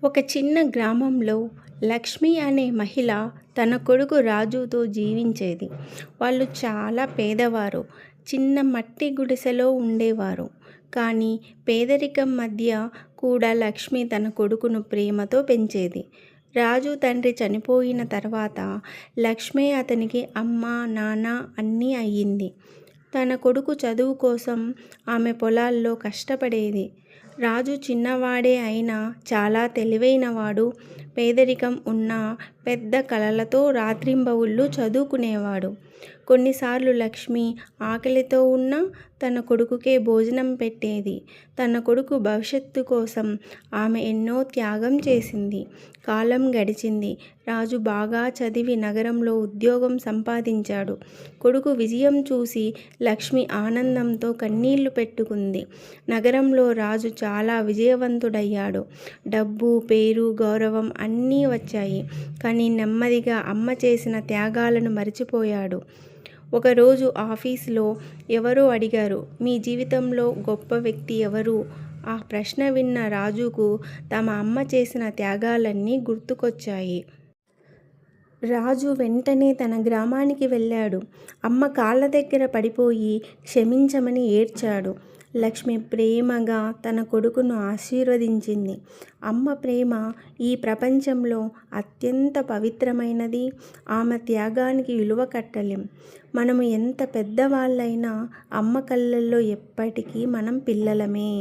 ఒక చిన్న గ్రామంలో లక్ష్మి అనే మహిళ తన కొడుకు రాజుతో జీవించేది. వాళ్ళు చాలా పేదవారు. చిన్న మట్టి గుడిసెలో ఉండేవారు. కానీ పేదరికం మధ్య కూడా లక్ష్మి తన కొడుకును ప్రేమతో పెంచేది. రాజు తండ్రి చనిపోయిన తర్వాత లక్ష్మి అతనికి అమ్మ, నాన్న అన్నీ అయ్యింది. తన కొడుకు చదువు కోసం ఆమె పొలాల్లో కష్టపడేది. రాజు చిన్నవాడే అయినా చాలా తెలివైనవాడు. పేదరికం ఉన్నా పెద్ద కలలతో రాత్రింబవళ్ళు చదువుకునేవాడు. కొన్నిసార్లు లక్ష్మి ఆకలితో ఉన్నా తన కొడుకుకే భోజనం పెట్టేది. తన కొడుకు భవిష్యత్తు కోసం ఆమె ఎన్నో త్యాగం చేసింది. కాలం గడిచింది. రాజు బాగా చదివి నగరంలో ఉద్యోగం సంపాదించాడు. కొడుకు విజయం చూసి లక్ష్మి ఆనందంతో కన్నీళ్లు పెట్టుకుంది. నగరంలో రాజు చాలా విజయవంతుడయ్యాడు. డబ్బు, పేరు, గౌరవం అన్నీ వచ్చాయి. కానీ నెమ్మదిగా అమ్మ చేసిన త్యాగాలను మరిచిపోయాడు. ఒకరోజు ఆఫీసులో ఎవరో అడిగారు, మీ జీవితంలో గొప్ప వ్యక్తి ఎవరు? ఆ ప్రశ్న విన్న రాజుకు తమ అమ్మ చేసిన త్యాగాలన్నీ గుర్తుకొచ్చాయి. రాజు వెంటనే తన గ్రామానికి వెళ్ళాడు. అమ్మ కాళ్ళ దగ్గర పడిపోయి క్షమించమని ఏడ్చాడు. లక్ష్మి ప్రేమగా తన కొడుకును ఆశీర్వదించింది. అమ్మ ప్రేమ ఈ ప్రపంచంలో అత్యంత పవిత్రమైనది. ఆమె త్యాగానికి విలువ కట్టలేం. మనము ఎంత పెద్దవాళ్ళైనా అమ్మ కళ్ళల్లో ఎప్పటికీ మనం పిల్లలమే.